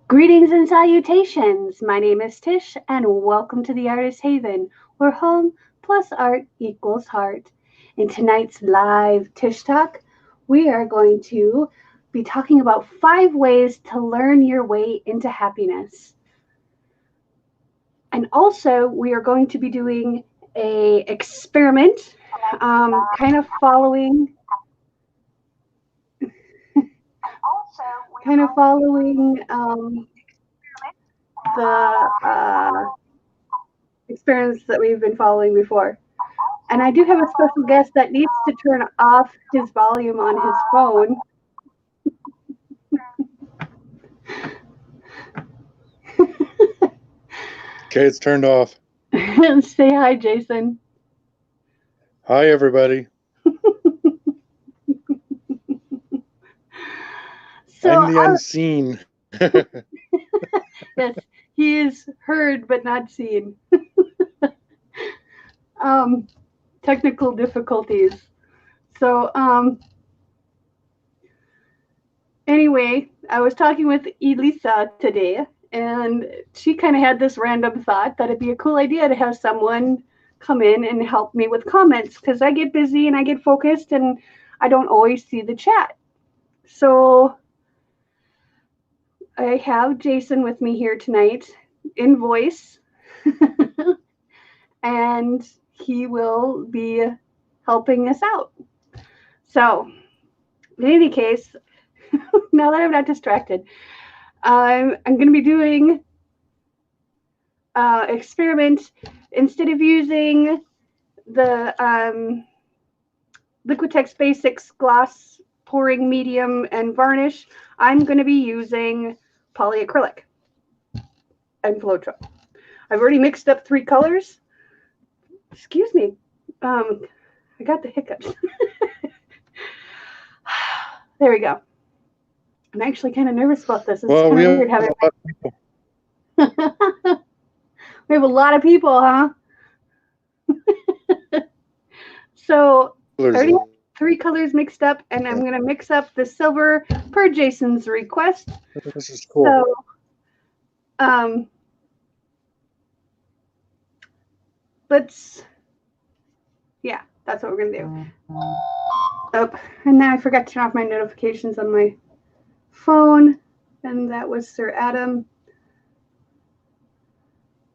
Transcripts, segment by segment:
Greetings and salutations. My name is Tish, and welcome to the Artist Haven, where home plus art equals heart. In tonight's live Tish Talk, we are going to be talking about 5 ways to learn your way into happiness. And also, we are going to be doing a experiment, kind of following, the experience that we've been following before. And I do have a special guest that needs to turn off his volume on his phone. Okay, it's turned off. Say hi, Jason. Hi, everybody. I'm the unseen. Yes, he is heard but not seen. Technical difficulties. So, anyway, I was talking with Elisa today, and she kind of had this random thought that it'd be a cool idea to have someone come in and help me with comments because I get busy and I get focused and I don't always see the chat. So I have Jason with me here tonight in voice, and he will be helping us out. So, in any case, now that I'm not distracted, I'm going to be doing experiment. Instead of using the Liquitex Basics gloss pouring medium and varnish, I'm going to be using polyacrylic and Floetrol. I've already mixed up 3 colors. Excuse me. I got the hiccups. There we go. I'm actually kind of nervous about this. It's kind of weird having. We have a lot of people, huh? So I already have 3 colors mixed up, and I'm going to mix up the silver per Jason's request. This is cool. So, yeah, that's what we're going to do. Oh, and now I forgot to turn off my notifications on my phone, and that was Sir Adam.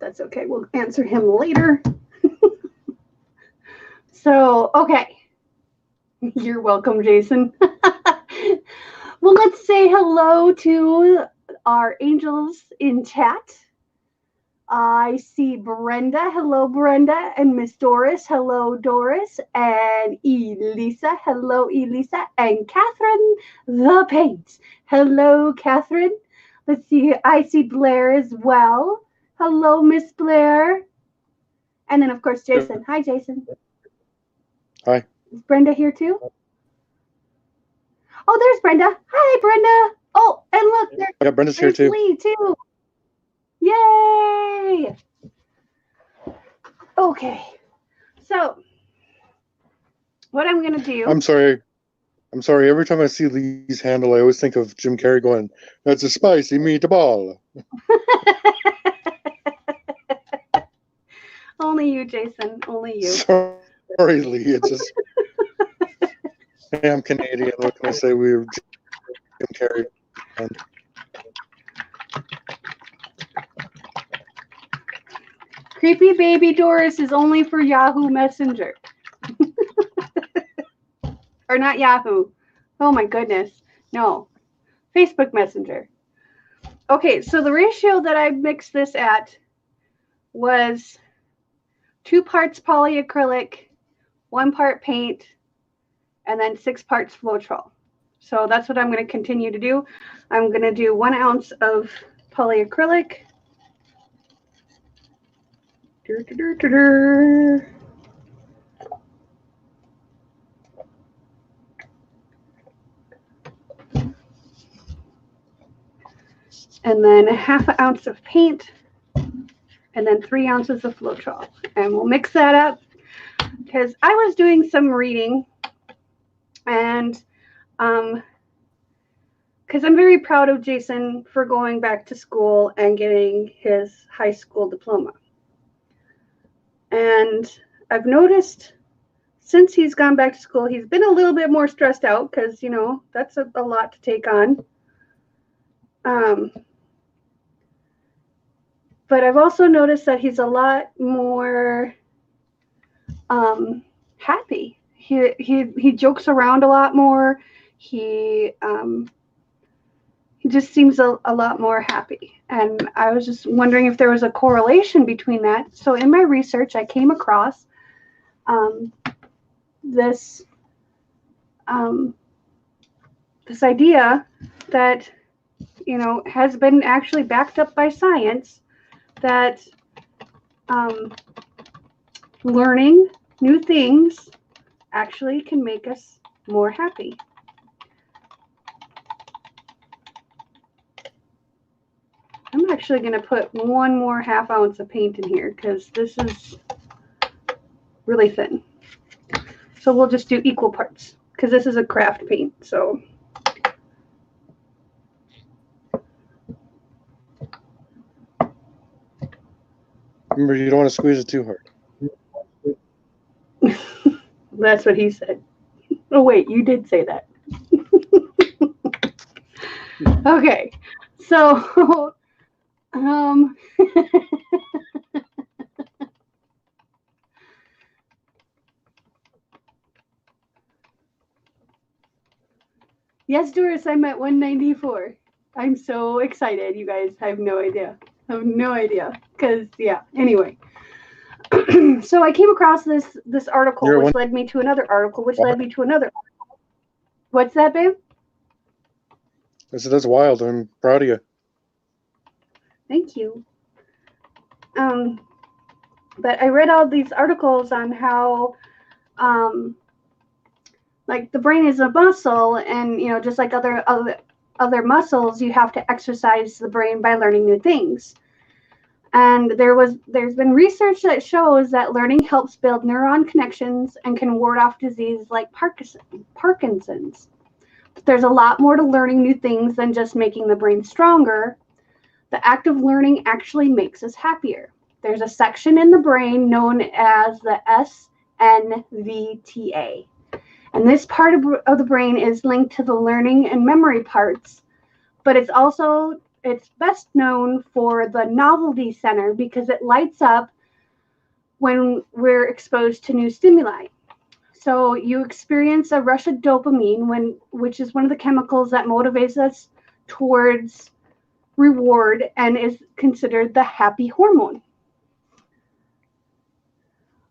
That's okay. We'll answer him later. So, okay. You're welcome, Jason. Well, let's say hello to our angels in chat. I see Brenda. Hello, Brenda. And Miss Doris. Hello, Doris. And Elisa. Hello, Elisa. And Catherine the Paint. Hello, Catherine. Let's see. I see Blair as well. Hello, Miss Blair. And then, of course, Jason. Hi, Jason. Hi. Is Brenda here too? Oh, there's Brenda. Hi, Brenda. Oh, and look, Brenda's here too. Lee too. Yay! Okay. So, what I'm going to do... I'm sorry. Every time I see Lee's handle, I always think of Jim Carrey going, "That's a spicy meatball." Only you, Jason. Only you. Sorry, Lee. It's just... Hey, I'm Canadian. What can I say? We were Jim Carrey. And... Creepy Baby Doris is only for Yahoo Messenger. Or not Yahoo. Oh my goodness. No. Facebook Messenger. Okay, so the ratio that I mixed this at was 2 parts polyacrylic, 1 part paint, and then 6 parts Floetrol. So that's what I'm going to continue to do. I'm going to do 1 ounce of polyacrylic. And then 1/2 ounce of paint, and then 3 ounces of Floetrol. And we'll mix that up because I was doing some reading, and because I'm very proud of Jason for going back to school and getting his high school diploma. And I've noticed since he's gone back to school, he's been a little bit more stressed out because, you know, that's a lot to take on. But I've also noticed that he's a lot more happy. He jokes around a lot more. He just seems a lot more happy. And I was just wondering if there was a correlation between that. So in my research, I came across this this idea that, you know, has been actually backed up by science, that learning new things actually can make us more happy. I'm actually going to put 1 more ½ ounce of paint in here because this is really thin. So we'll just do equal parts because this is a craft paint. So Remember, you don't want to squeeze it too hard. that's what he said. Oh, wait, you did say that. Okay, so yes, Doris, I'm at 194. I'm so excited, you guys. I have no idea. I have no idea. Because, yeah, anyway. So I came across this article, which led me to another article, which led me to another article. What's that, babe? I said, that's wild. I'm proud of you. Thank you. But I read all these articles on how, like, the brain is a muscle, and, you know, just like other muscles, you have to exercise the brain by learning new things. And there's been research that shows that learning helps build neuron connections and can ward off disease like Parkinson's. But there's a lot more to learning new things than just making the brain stronger. The act of learning actually makes us happier. There's a section in the brain known as the SNVTA. And this part of the brain is linked to the learning and memory parts, but it's best known for the novelty center because it lights up when we're exposed to new stimuli. So you experience a rush of dopamine, which is one of the chemicals that motivates us towards reward and is considered the happy hormone.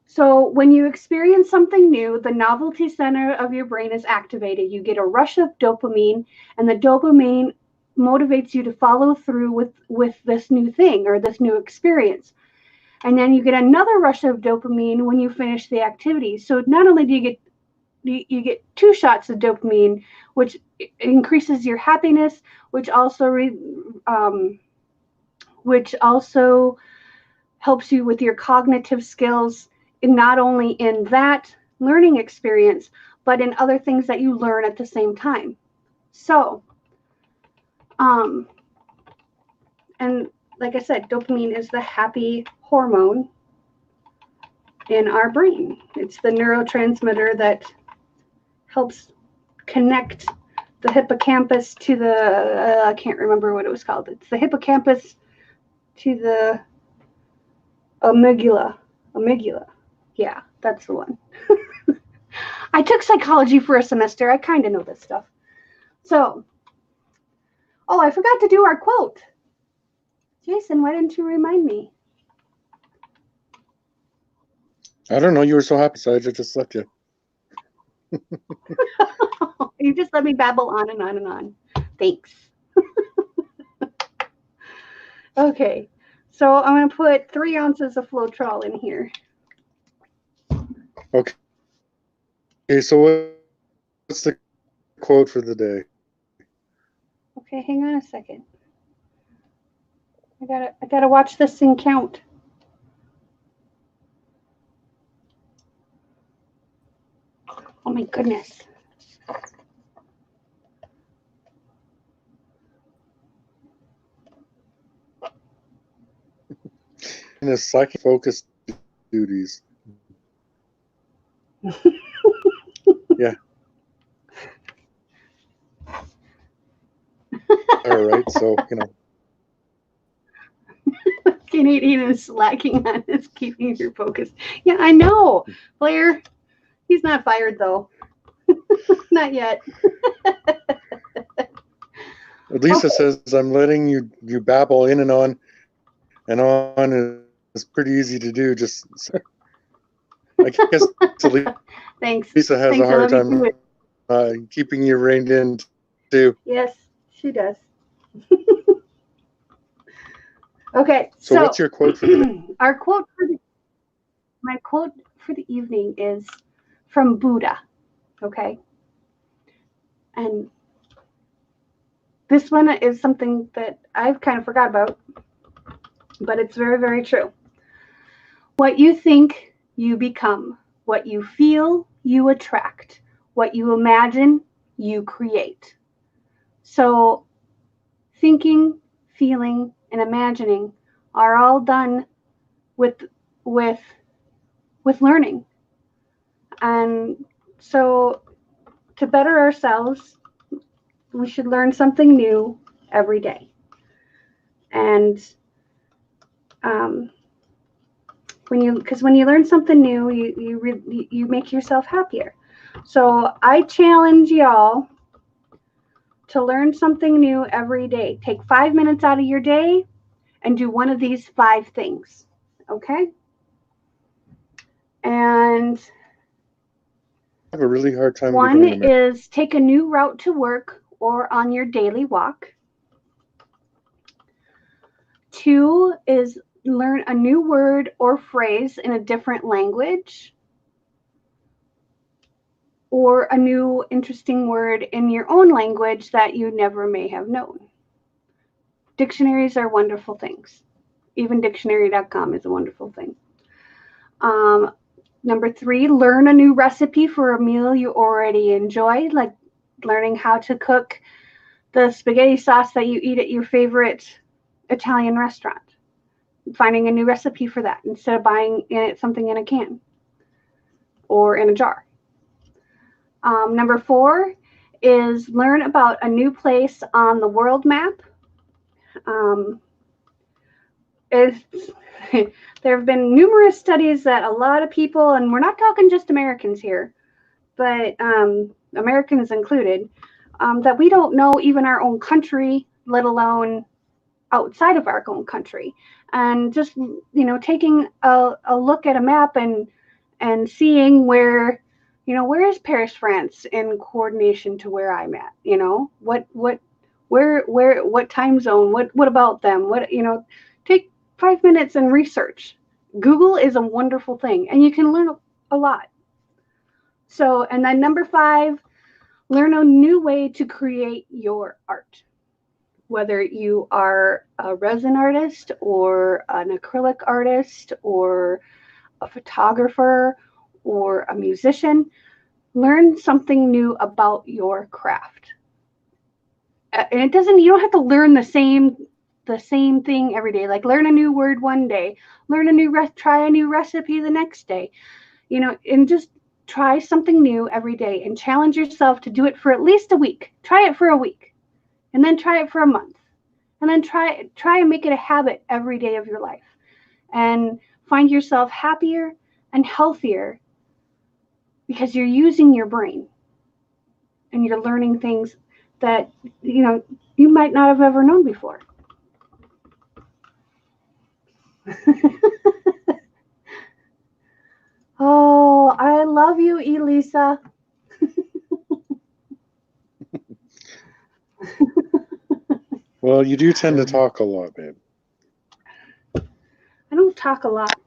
So when you experience something new, the novelty center of your brain is activated. You get a rush of dopamine, and the dopamine motivates you to follow through with this new thing or this new experience. And then you get another rush of dopamine when you finish the activity. So not only do you get 2 shots of dopamine, which increases your happiness, which also helps you with your cognitive skills, not only in that learning experience, but in other things that you learn at the same time. So, and like I said, dopamine is the happy hormone in our brain. It's the neurotransmitter that helps connect the hippocampus to the, I can't remember what it was called. It's the hippocampus to the amygdala. Yeah, that's the one. I took psychology for a semester. I kind of know this stuff. So, oh, I forgot to do our quote. Jason, why didn't you remind me? I don't know. You were so happy, so I just left you. You just let me babble on and on and on. Thanks. Okay, so I'm going to put 3 ounces of Floetrol in here. Okay. Okay, so what's the quote for the day? Okay, hang on a second. I gotta watch this thing count. Oh my goodness. is psychic focus duties. Yeah. All right. So, Canadian is lacking on his keeping your focus. Yeah, I know. Blair, he's not fired though. Not yet. Lisa says, I'm letting you babble in and on is pretty easy to do. Just, I guess Thanks. Lisa has Thanks, a hard time keeping you reined in too. Yes, she does. Okay, so what's your quote for the day? My quote for the evening is from Buddha. Okay, and this one is something that I've kind of forgot about, but it's very, very true. What you think, you become. What you feel, you attract. What you imagine, you create. So thinking, feeling, and imagining are all done with learning. And so to better ourselves, we should learn something new every day. And when you learn something new, you make yourself happier. So I challenge y'all to learn something new every day. Take 5 minutes out of your day and do one of these 5 things. Okay? And I have a really hard time. One is take a new route to work or on your daily walk. 2 is learn a new word or phrase in a different language, or a new interesting word in your own language that you never may have known. Dictionaries are wonderful things. Even dictionary.com is a wonderful thing. Number 3, learn a new recipe for a meal you already enjoy, like learning how to cook the spaghetti sauce that you eat at your favorite Italian restaurant. Finding a new recipe for that instead of buying something in a can or in a jar. Number 4 is learn about a new place on the world map. There have been numerous studies that a lot of people, and we're not talking just Americans here, but Americans included, that we don't know even our own country, let alone outside of our own country. And just, taking a look at a map and seeing where is Paris, France in coordination to where I'm at, what time zone, what about them, take 5 minutes and research. Google is a wonderful thing, and you can learn a lot. So, and then number 5, learn a new way to create your art. Whether you are a resin artist or an acrylic artist or a photographer or a musician, learn something new about your craft. And you don't have to learn the same thing every day. Like learn a new word one day, try a new recipe the next day, and just try something new every day and challenge yourself to do it for at least a week. Try it for a week, and then try it for a month, and then try and make it a habit every day of your life, and find yourself happier and healthier because you're using your brain and you're learning things that you might not have ever known before. Oh, I love you, Elisa. Well, you do tend to talk a lot, babe. I don't talk a lot.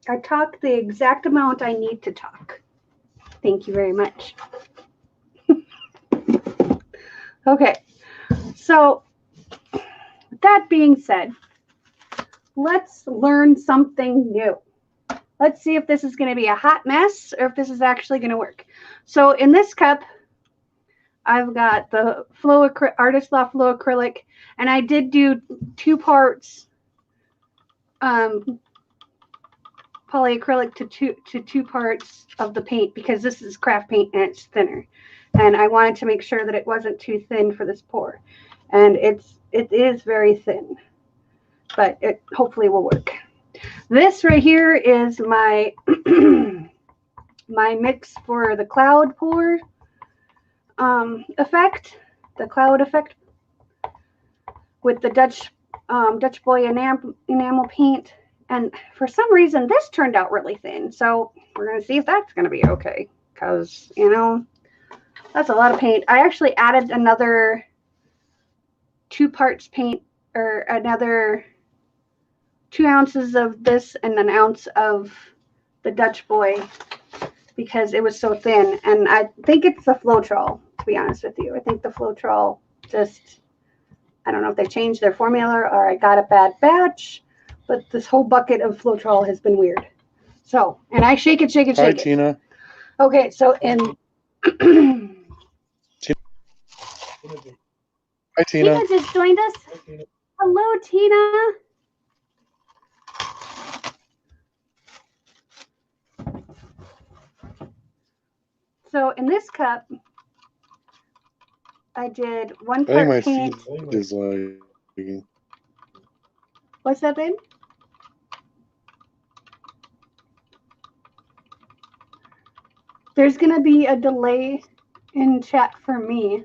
I talk the exact amount I need to talk. Thank you very much. Okay, so with that being said, let's learn something new. Let's see if this is going to be a hot mess or if this is actually going to work. So in this cup, I've got the Artist Law Flow Acrylic, and I did do 2 parts polyacrylic to two parts of the paint because this is craft paint and it's thinner. And I wanted to make sure that it wasn't too thin for this pour. And it is very thin, but it hopefully will work. This right here is my my mix for the cloud pour effect, the cloud effect with the Dutch boy enamel paint. And for some reason, this turned out really thin. So we're going to see if that's going to be okay. Because, you know, that's a lot of paint. I actually added another 2 parts paint, or another 2 ounces of this and an ounce of the Dutch boy because it was so thin. And I think it's the Floetrol, to be honest with you. I think the Floetrol just, I don't know if they changed their formula or I got a bad batch, but this whole bucket of Floetrol has been weird. So, and I shake it. Hi, Tina. Okay, so in... Hi, Tina. Tina just joined us. Hello, Tina. So in this cup, I did 1 part I think my paint. feed is lagging. What's that, babe? There's going to be a delay in chat for me.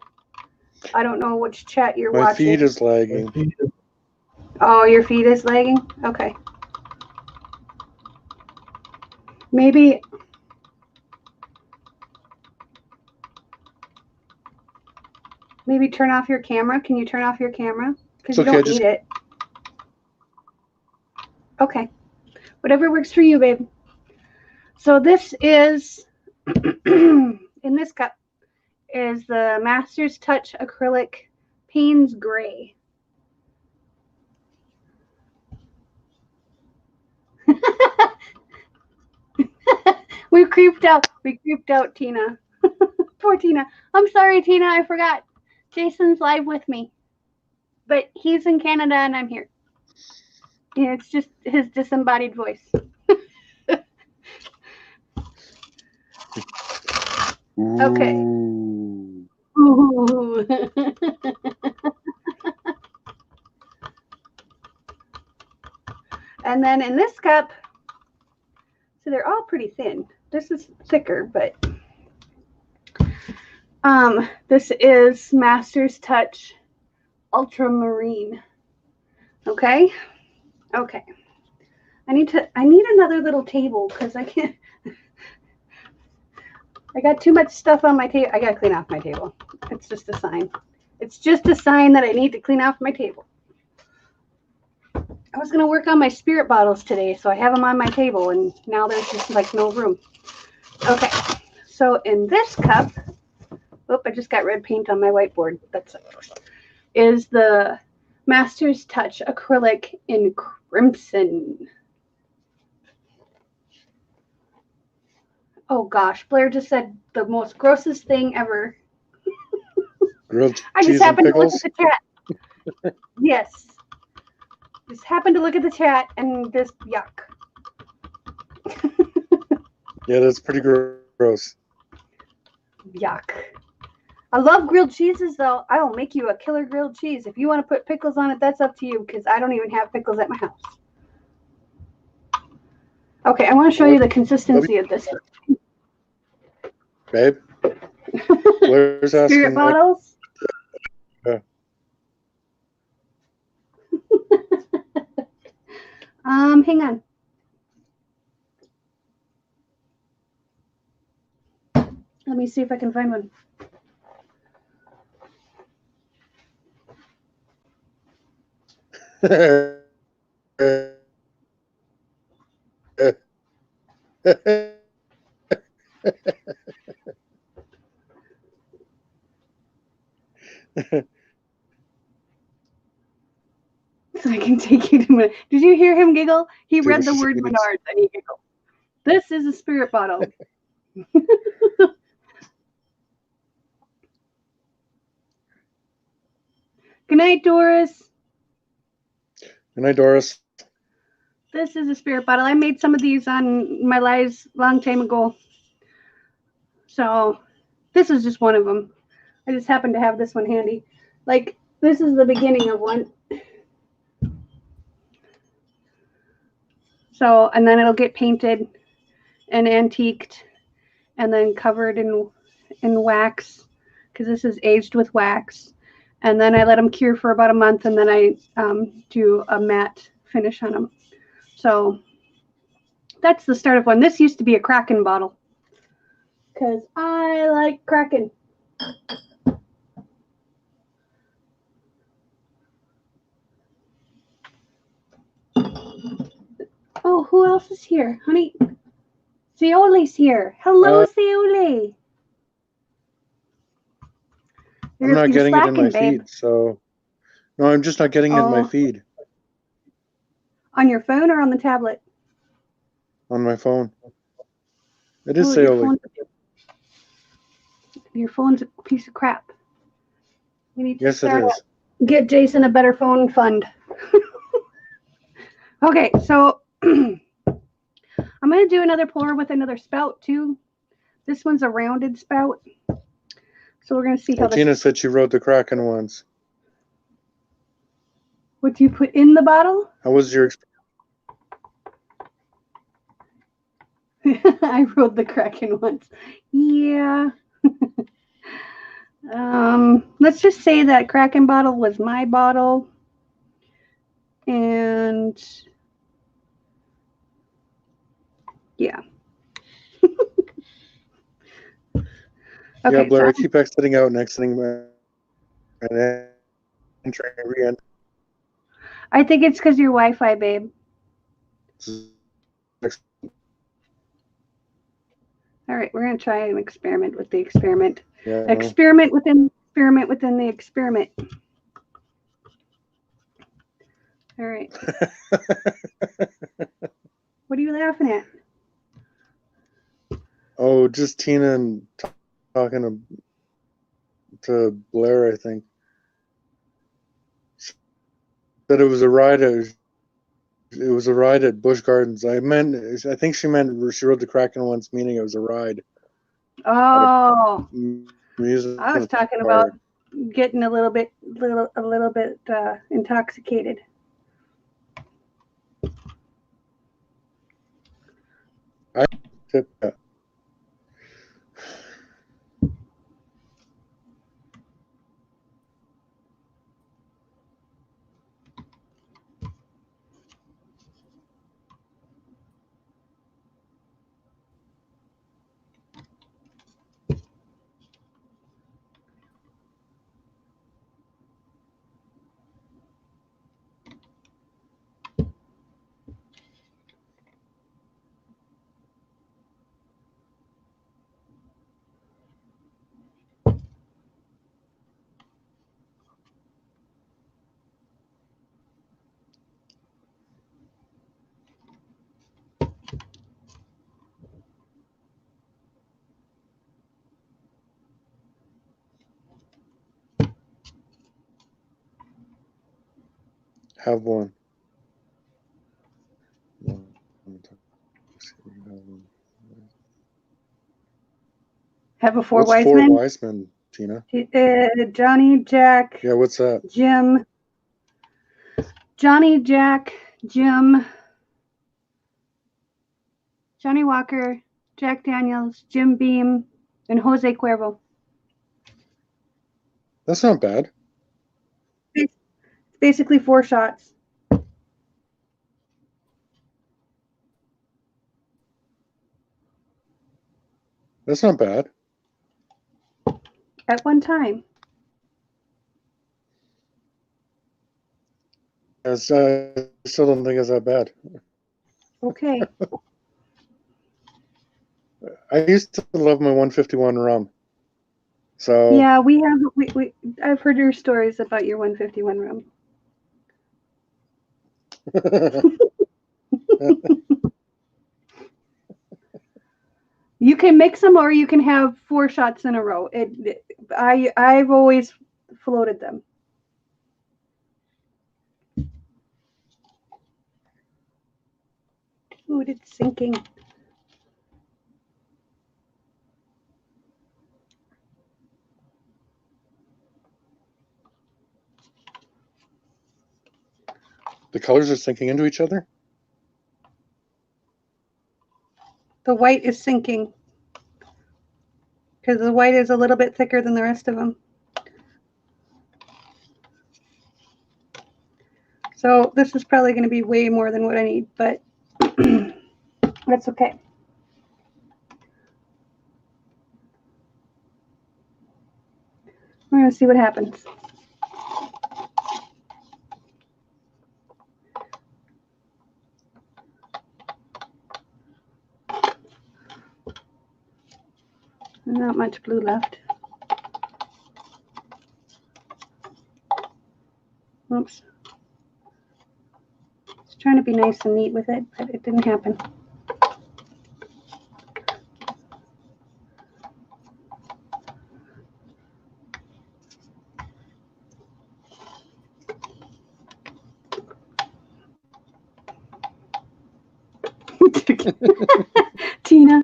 I don't know which chat you're watching. My feed is lagging. Oh, your feed is lagging? Okay. Maybe turn off your camera. Can you turn off your camera? Because you don't need it. Okay. Whatever works for you, babe. So this is, in this cup, is the Master's Touch Acrylic Payne's Gray. We creeped out. Tina. Poor Tina. I'm sorry, Tina. I forgot. Jason's live with me. But he's in Canada and I'm here. Yeah, it's just his disembodied voice. Okay. Ooh. And then in this cup, so they're all pretty thin. This is thicker, but this is Master's Touch Ultramarine. Okay. I need another little table because I can't. I got too much stuff on my table. I gotta clean off my table. It's just a sign. It's just a sign that I need to clean off my table. I was gonna work on my spirit bottles today, so I have them on my table, and now there's just like no room. Okay, so in this cup, I just got red paint on my whiteboard. That's is the Master's Touch Acrylic in Crimson. Oh gosh, Blair just said the most grossest thing ever. Grilled cheese I just happened and pickles? to look at the chat. Yes. Just happened to look at the chat and this yuck. Yeah, that's pretty gross. Yuck. I love grilled cheeses though. I will make you a killer grilled cheese. If you want to put pickles on it, that's up to you because I don't even have pickles at my house. Okay, I want to show you the consistency of this. Babe? Blair's asking. Spirit bottles? Yeah. Hang on. Let me see if I can find one. So I can take you to my. Did you hear him giggle? He read the word Menards and he giggled. This is a spirit bottle. Good night, Doris. Good night, Doris. This is a spirit bottle. I made some of these on my lives long time ago. So this is just one of them. I just happen to have this one handy. Like, this is the beginning of one. So, and then it'll get painted and antiqued and then covered in wax, because this is aged with wax. And then I let them cure for about a month, and then I do a matte finish on them. So that's the start of one. This used to be a Kraken bottle because I like Kraken. Oh, who else is here? Honey, Seoli's here. Hello, Seoli. I'm not getting it in my babe. feed, so... No, I'm just not getting it in my feed. On your phone or on the tablet? On my phone. It is Seoli. Your phone's a piece of crap. We need to Yes, it is. Get Jason a better phone fund. Okay, so I'm going to do another pour with another spout too. This one's a rounded spout. So we're going to see how Tina said she wrote the Kraken ones. What do you put in the bottle? How was your experience? I wrote the Kraken ones. Yeah. Let's just say that Kraken bottle was my bottle. And yeah. Okay, yeah, Blair, I keep exiting out and exiting and entering re-enter. I think it's because your Wi-Fi, babe. All right, we're going to try an experiment with the experiment. Yeah, experiment within the experiment. All right. What are you laughing at? Oh, just Tina and talking to Blair, I think. She said it was a ride. It was a ride at Busch Gardens. I think she meant she rode the Kraken once, meaning it was a ride. Oh, music I was talking about getting a little bit intoxicated. I tip that. Have one. Have a four what's wise four men? Wise men, Tina? Johnny, Jack. Yeah, what's that? Jim. Johnny, Jack, Jim. Johnny Walker, Jack Daniels, Jim Beam, and Jose Cuervo. That's not bad. It's basically 4 shots. That's not bad. At one time. I still don't think it's that bad. Okay. I used to love my 151 rum. So yeah, I've heard your stories about your 151 rum. You can mix them, or you can have 4 shots in a row. I've always floated them. Ooh, it's sinking. The colors are sinking into each other? The white is sinking because the white is a little bit thicker than the rest of them. So this is probably going to be way more than what I need, but that's okay. We're going to see what happens. Not much blue left. Oops. I was trying to be nice and neat with it, but it didn't happen. Tina.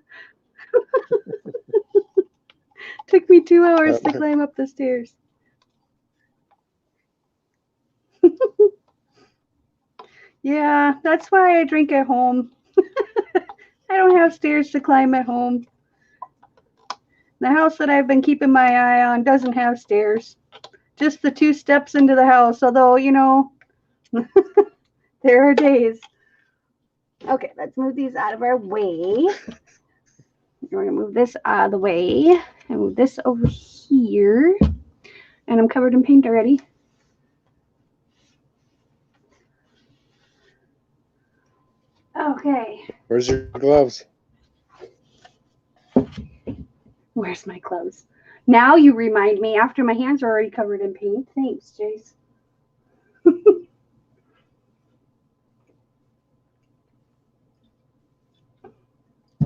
Took me 2 hours to climb up the stairs. Yeah, that's why I drink at home. I don't have stairs to climb at home. The house that I've been keeping my eye on doesn't have stairs. Just the 2 steps into the house, although, you know, there are days. Okay, let's move these out of our way. We're going to move this out of the way and move this over here. And I'm covered in paint already. Okay. Where's your gloves? Where's my gloves? Now you remind me after my hands are already covered in paint. Thanks, Jace.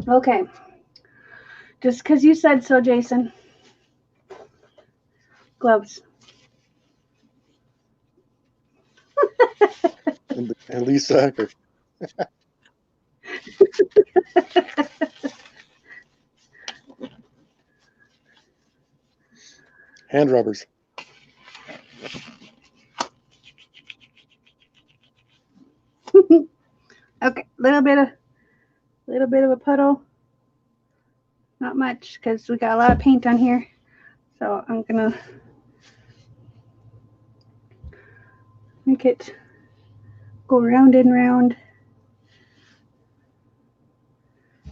Okay. Just because you said so, Jason. Gloves. And Lisa. Hand rubbers. Okay, little bit of a puddle. Not much because we got a lot of paint on here. So I'm gonna make it go round and round.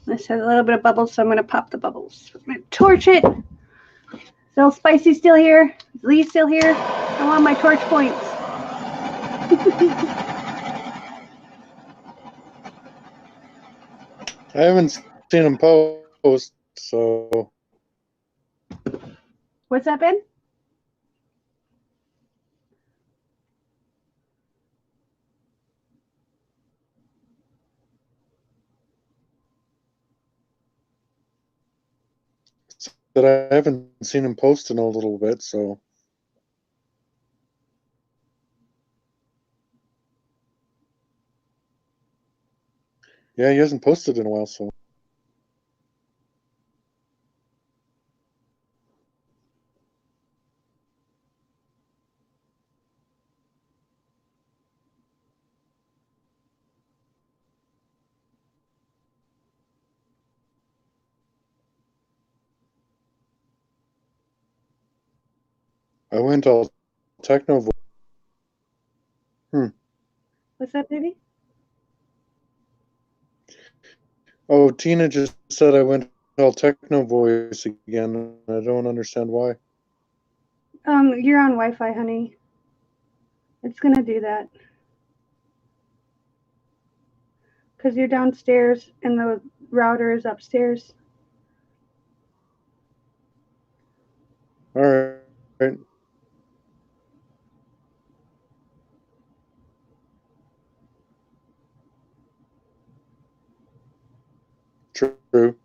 This has a little bit of bubbles, so I'm gonna pop the bubbles. I'm gonna torch it. Is little Spicy still here? Is Lee still here? I want my torch points. I haven't seen him post, so. What's that, Ben? But I haven't seen him post in a little bit, so. Yeah, he hasn't posted in a while, so. I went all techno. What's that, baby? Oh, Tina just said I went all techno voice again. I don't understand why. You're on Wi-Fi, honey. It's gonna do that. Because you're downstairs and the router is upstairs. All right. True.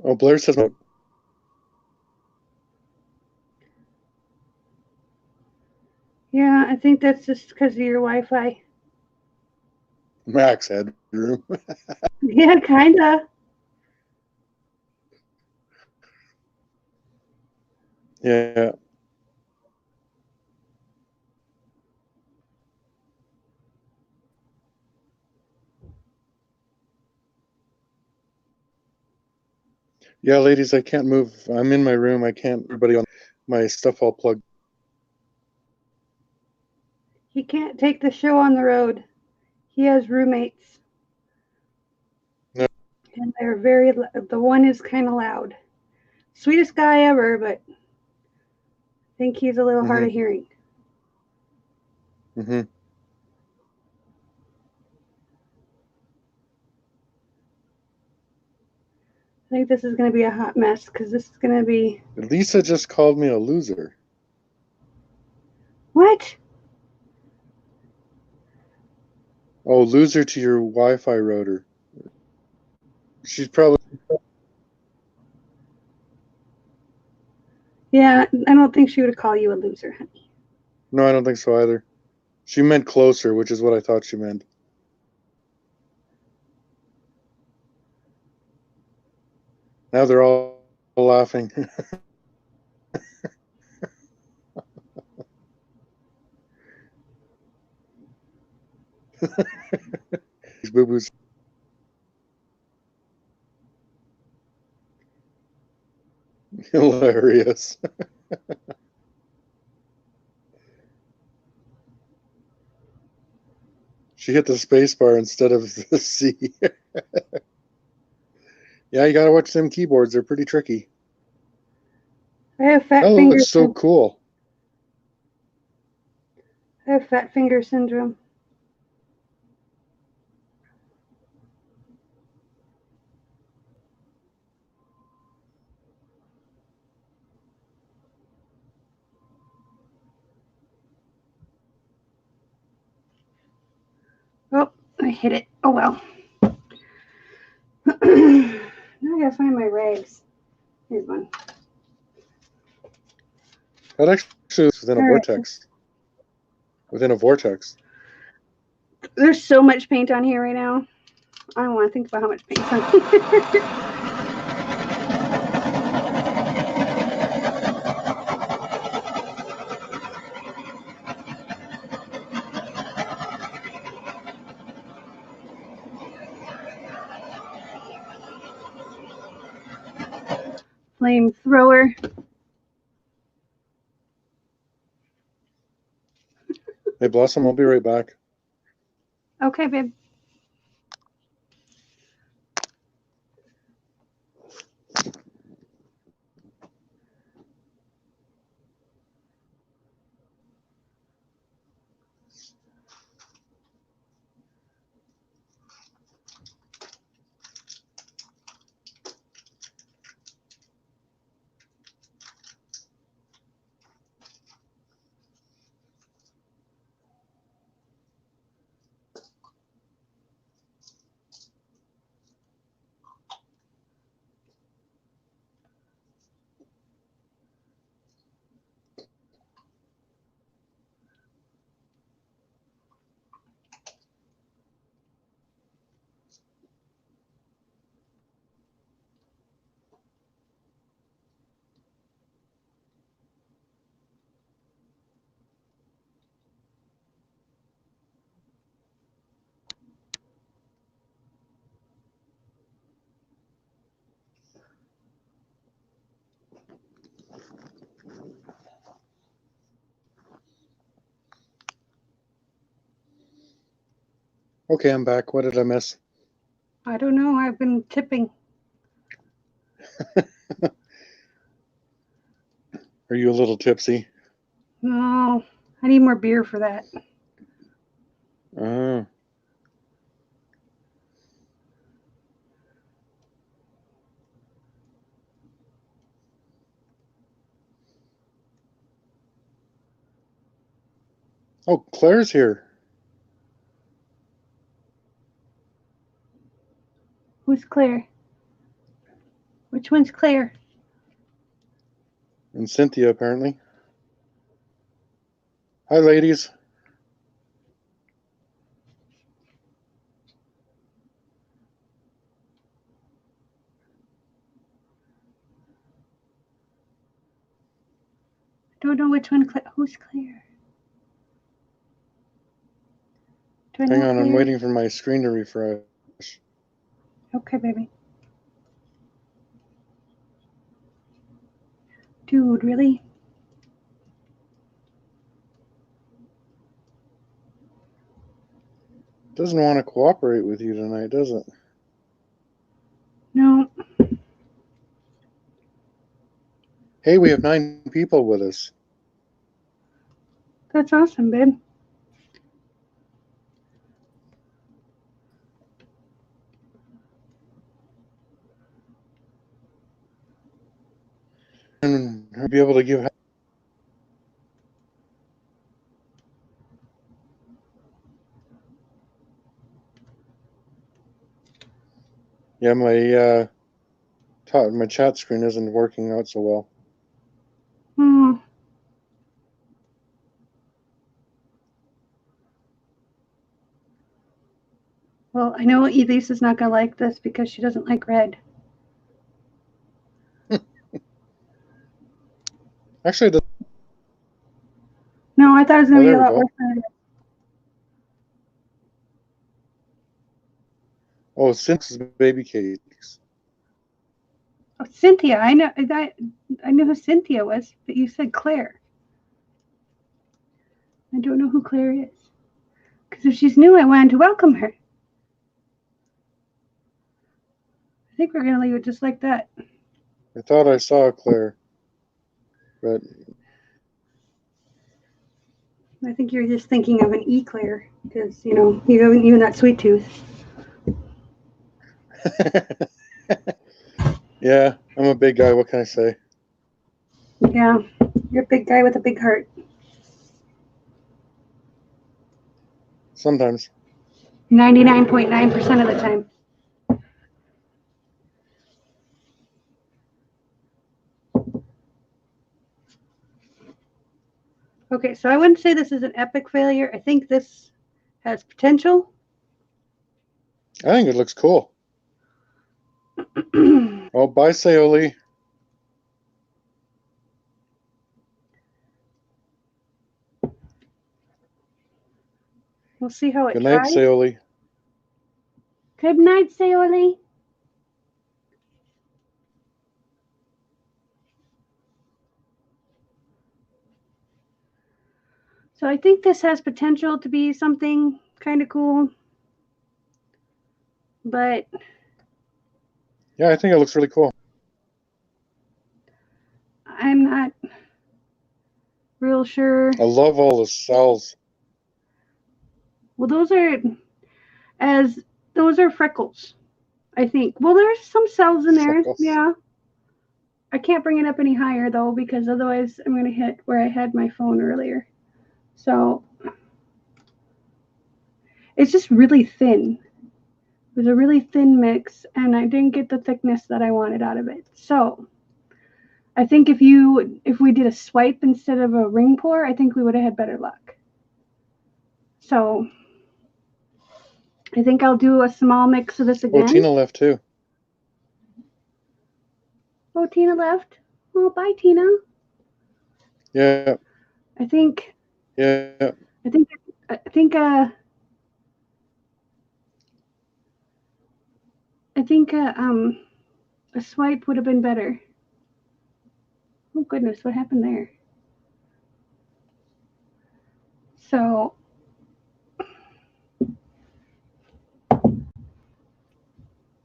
Oh, Blair says no. Yeah, I think that's just because of your Wi-Fi. Max headroom. Yeah, kinda. Yeah. Yeah, ladies, I can't move. I'm in my room. I can't. Everybody on my stuff all plugged. He can't take the show on the road. He has roommates. No. And they're the one is kind of loud. Sweetest guy ever, but I think he's a little hard of hearing. Mm-hmm. I think this is going to be a hot mess because this is going to be. Lisa just called me a loser. What? Oh, loser to your Wi-Fi router. She's probably. Yeah, I don't think she would call you a loser, honey. No, I don't think so either. She meant closer, which is what I thought she meant. Now they're all laughing. These boo-boos. Hilarious. She hit the space bar instead of the C. Yeah, you gotta watch them keyboards. They're pretty tricky. I have fat That finger. looks so cool. I have fat finger syndrome. Oh, I hit it. Oh well. Now I gotta find my rags. Here's one. That actually is within a All right. vortex. Within a vortex. There's so much paint on here right now. I don't want to think about how much paint's on here. Flamethrower. Hey, Blossom, I'll be right back. Okay, babe. Okay, I'm back. What did I miss? I don't know. I've been tipping. Are you a little tipsy? No, I need more beer for that. Oh. Oh, Claire's here. Who's Claire? Which one's Claire? And Cynthia, apparently. Hi, ladies. Don't know which one. Who's Claire? Hang on, I'm waiting for my screen to refresh. Okay, baby. Dude, really? Doesn't want to cooperate with you tonight, does it? No. Hey, we have 9 people with us. That's awesome, babe. And be able to give. Yeah, my chat screen isn't working out so well. Well, I know Elise is not going to like this because she doesn't like red. Actually, no, I thought it was going to be a lot worse than it is. Oh, Cynthia's baby cakes. Oh, Cynthia. I know who Cynthia was, but you said Claire. I don't know who Claire is. Because if she's new, I wanted to welcome her. I think we're going to leave it just like that. I thought I saw Claire, but I think you're just thinking of an eclair because, you know, you haven't even that sweet tooth. Yeah, I'm a big guy. What can I say? Yeah, you're a big guy with a big heart. Sometimes. 99.9% of the time. Okay, so I wouldn't say this is an epic failure. I think this has potential. I think it looks cool. Oh, bye, Sayoli. We'll see how it Good night, dries. Sayoli. Good night, Sayoli. So I think this has potential to be something kind of cool. But yeah, I think it looks really cool. I'm not real sure. I love all the cells. Well, those are freckles, I think. Well, there's some cells in there. Freckles. Yeah. I can't bring it up any higher though, because otherwise I'm going to hit where I had my phone earlier. So it's just really thin. It was a really thin mix, and I didn't get the thickness that I wanted out of it. So I think if we did a swipe instead of a ring pour, I think we would have had better luck. So I think I'll do a small mix of this again. Oh, Tina left too. Oh, Tina left. Oh, bye, Tina. Yeah. I think. Yeah. I think a swipe would have been better. Oh goodness, what happened there? So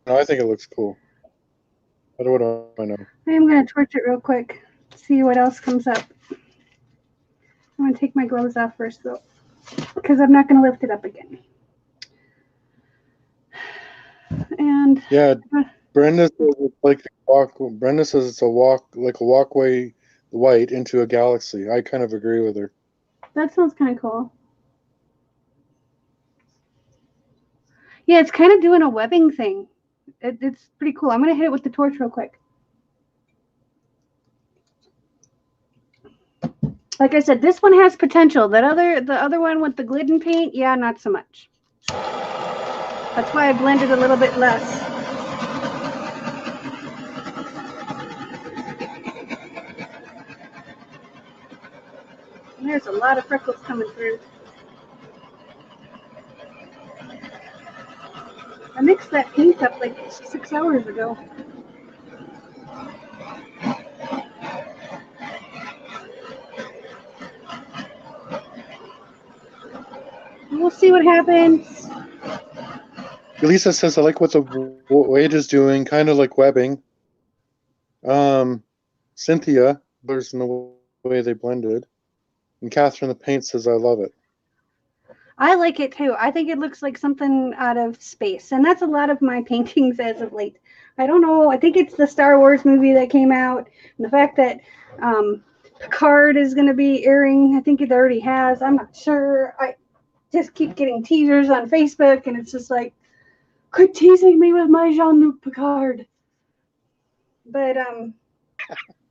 No, I think it looks cool. What do I know? I'm going to torch it real quick, see what else comes up. I'm going to take my gloves off first, though, because I'm not going to lift it up again. And yeah, Brenda says it's like a walk. Brenda says it's a walkway white into a galaxy. I kind of agree with her. That sounds kind of cool. Yeah, it's kind of doing a webbing thing. It's pretty cool. I'm going to hit it with the torch real quick. Like I said, this one has potential. The other one with the glidden paint, yeah, not so much. That's why I blended a little bit less. And there's a lot of freckles coming through. I mixed that paint up like 6 hours ago. We'll see what happens. Elisa says, I like what the weight is doing, kind of like webbing. Cynthia, there's no way they blended. And Catherine the Paint says, I love it. I like it too. I think it looks like something out of space. And that's a lot of my paintings as of late. I don't know. I think it's the Star Wars movie that came out. And the fact that Picard is going to be airing. I think it already has. I'm not sure. I just keep getting teasers on Facebook. And it's just like, quit teasing me with my Jean-Luc Picard. But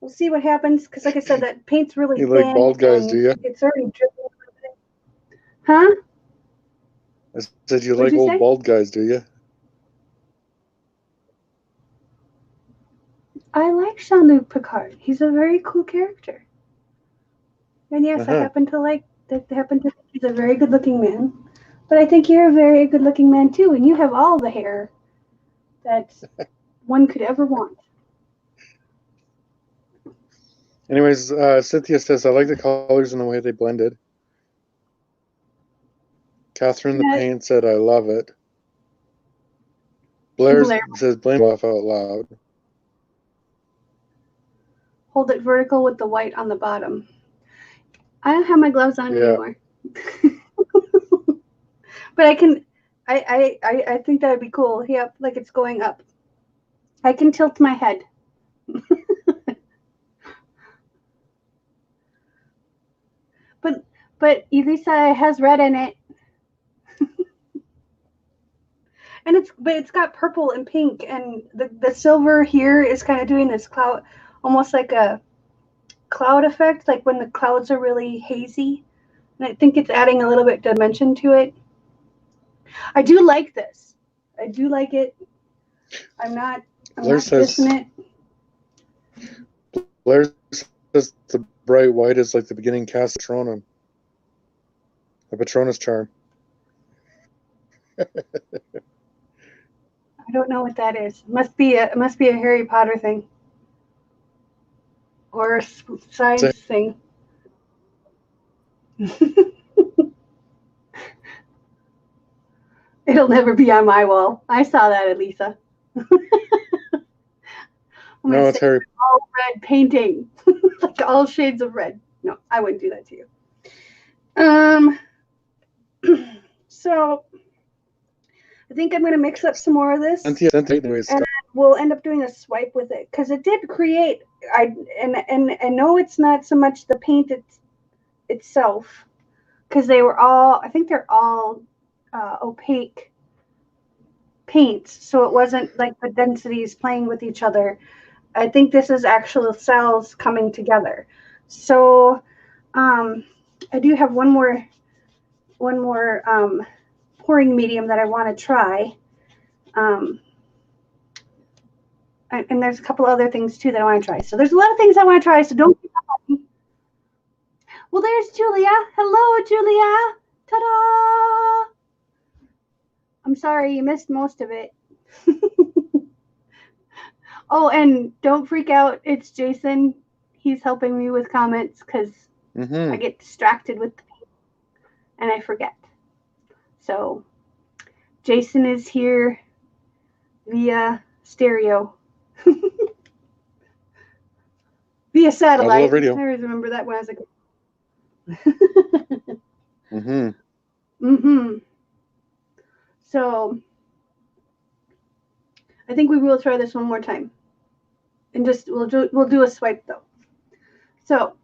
we'll see what happens. Because like I said, that paint's really thin. You like bald guys, do you? It's already dripping. Huh? I said, you like old bald guys, do you? I like Jean-Luc Picard. He's a very cool character. And yes, I happen to think he's a very good-looking man. But I think you're a very good-looking man, too. And you have all the hair that one could ever want. Anyways, Cynthia says, I like the colors and the way they blended. Catherine the Paint said, I love it. Blair says, blame laugh out loud. Hold it vertical with the white on the bottom. I don't have my gloves on anymore. But I can, I think that would be cool. Yep, like it's going up. I can tilt my head. But Elisa has red in it. And it's got purple and pink, and the silver here is kind of doing this cloud, almost like a cloud effect, like when the clouds are really hazy. And I think it's adding a little bit dimension to it. I do like this. I do like it. I'm not dissing it. Blair says the bright white is like the beginning cast of Patronum. A Patronus charm. I don't know what that is. It must be a Harry Potter thing. Or a science thing. It'll never be on my wall. I saw that, Elisa. No, it's Harry. All red painting. Like all shades of red. No, I wouldn't do that to you. So I think I'm going to mix up some more of this, and we'll end up doing a swipe with it, because it did create. I know it's not so much the paint itself, because they were all. I think they're all opaque paints, so it wasn't like the densities playing with each other. I think this is actual cells coming together. So I do have one more pouring medium that I want to try. And there's a couple other things too that I want to try. So there's a lot of things I want to try, so don't keep up. Well, there's Julia. Hello, Julia. Ta-da! I'm sorry you missed most of it. Oh, and don't freak out. It's Jason. He's helping me with comments because I get distracted with the paint and I forget. So Jason is here via stereo. Via satellite. I always remember that when I was like. So I think we will try this one more time. And just we'll do a swipe though. So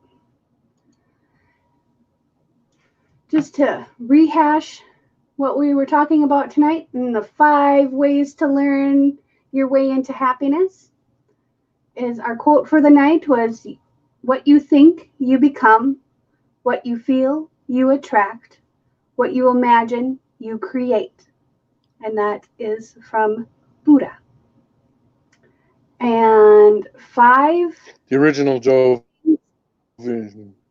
just to rehash what we were talking about tonight and the 5 ways to learn your way into happiness, is our quote for the night was, what you think, you become. What you feel, you attract. What you imagine, you create. And that is from Buddha. And 5. The original Joe.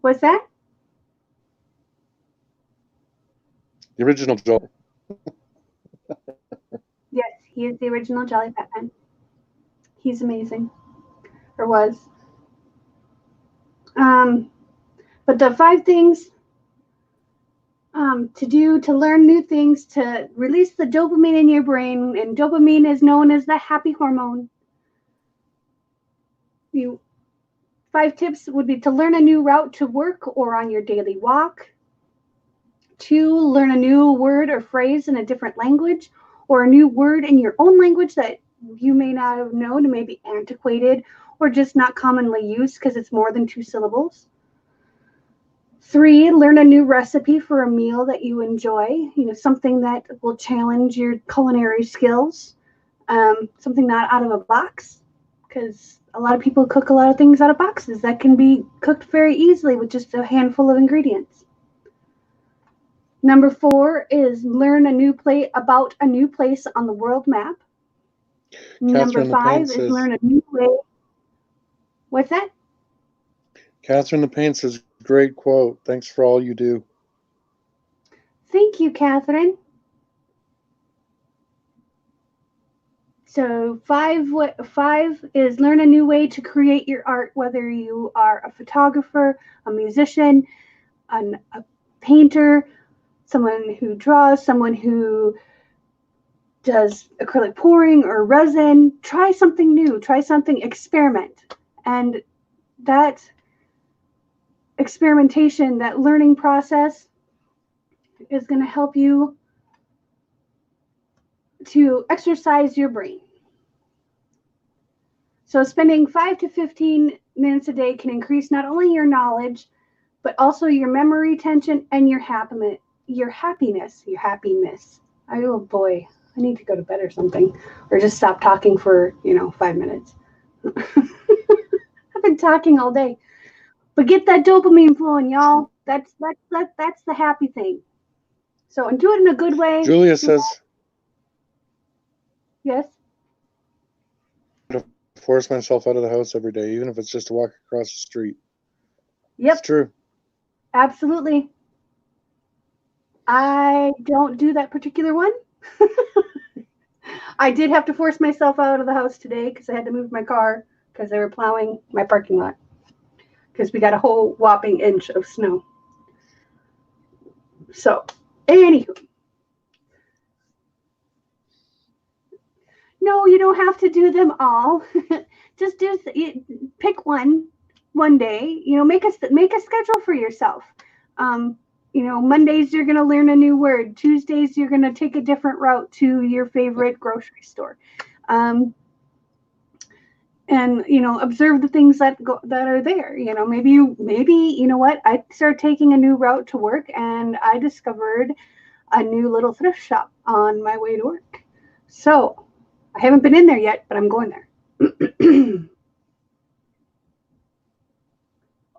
What's that? The original Joe. Yes, he is the original Jolly Fat Man. He's amazing. Or was. But the 5 things to do to learn new things to release the dopamine in your brain, and dopamine is known as the happy hormone. 5 tips would be to learn a new route to work or on your daily walk. 2, learn a new word or phrase in a different language, or a new word in your own language that you may not have known, it may be antiquated or just not commonly used because it's more than 2 syllables. 3, learn a new recipe for a meal that you enjoy, something that will challenge your culinary skills, something not out of a box, because a lot of people cook a lot of things out of boxes that can be cooked very easily with just a handful of ingredients. Number 4 is learn about a new place on the world map. Number 5 is learn a new way. What's that? Catherine the Paint says, great quote. Thanks for all you do. Thank you, Catherine. So 5 is learn a new way to create your art, whether you are a photographer, a musician, a painter, someone who draws, someone who does acrylic pouring or resin. Try something new, try something, experiment. And that experimentation, that learning process is going to help you to exercise your brain. So spending 5 to 15 minutes a day can increase not only your knowledge, but also your memory retention and your happiness. Oh boy, I need to go to bed or something, or just stop talking for 5 minutes. I've been talking all day, but get that dopamine flowing, y'all. That's the happy thing. So, and do it in a good way. Julia says, yes. To force myself out of the house every day, even if it's just to walk across the street. Yep. It's true. Absolutely. I don't do that particular one. I did have to force myself out of the house today because I had to move my car because they were plowing my parking lot because we got a whole whopping inch of snow. So, anywho. No, you don't have to do them all. Just pick one day. Make a schedule for yourself. Mondays you're going to learn a new word. Tuesdays you're going to take a different route to your favorite grocery store. And observe the things that are there. Maybe you know what, I started taking a new route to work and I discovered a new little thrift shop on my way to work. So I haven't been in there yet, but I'm going there.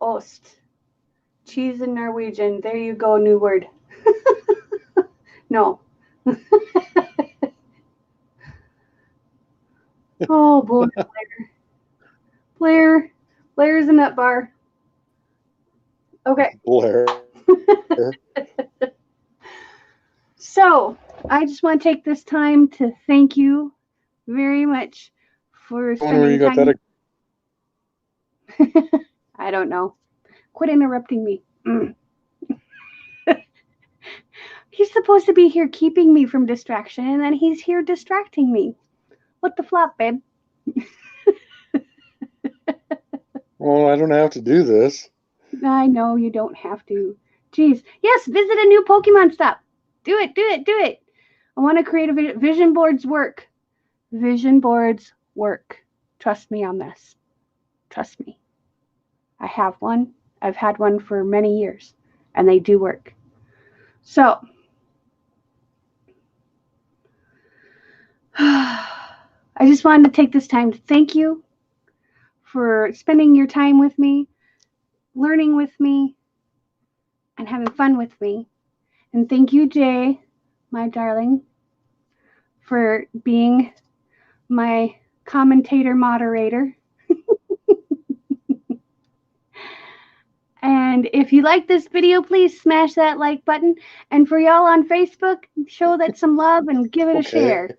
Ost. Cheese in Norwegian. There you go, new word. No. Oh boy, Blair's a nut bar. Okay. Blair. So I just want to take this time to thank you very much for spending time. I don't know. Quit interrupting me. He's supposed to be here keeping me from distraction, and then he's here distracting me. What the flop, babe? Well, I don't have to do this. I know you don't have to. Jeez. Yes, visit a new Pokemon stop. Do it. I want to create a vision boards work. Vision boards work. Trust me on this. Trust me. I have one. I've had one for many years, and they do work. So, I just wanted to take this time to thank you for spending your time with me, learning with me, and having fun with me. And thank you, Jay, my darling, for being my commentator moderator. And if you like this video, please smash that like button. And for y'all on Facebook, show that some love and give it a share.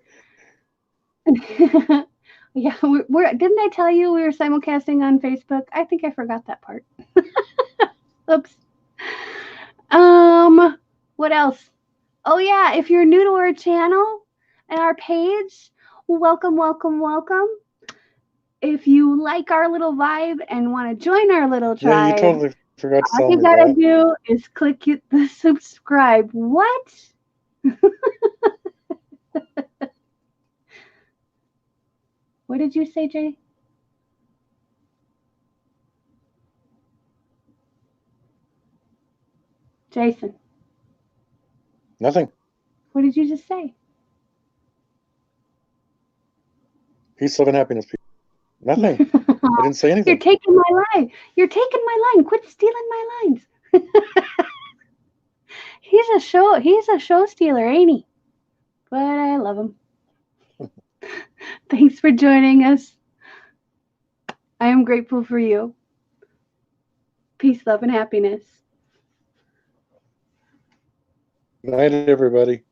Yeah, didn't I tell you we were simulcasting on Facebook? I think I forgot that part. Oops. What else? Oh yeah, if you're new to our channel and our page, welcome, welcome, welcome. If you like our little vibe and want to join our little tribe, yeah, you totally forgot to tell all you me gotta that. do is click the subscribe. What? What did you say, Jay? Jason. Nothing. What did you just say? Peace, love, and happiness, people. Nothing. I didn't say anything. You're taking my line. You're taking my line. Quit stealing my lines. He's a show stealer, ain't he? But I love him. Thanks for joining us. I am grateful for you. Peace, love, and happiness. Good night, everybody.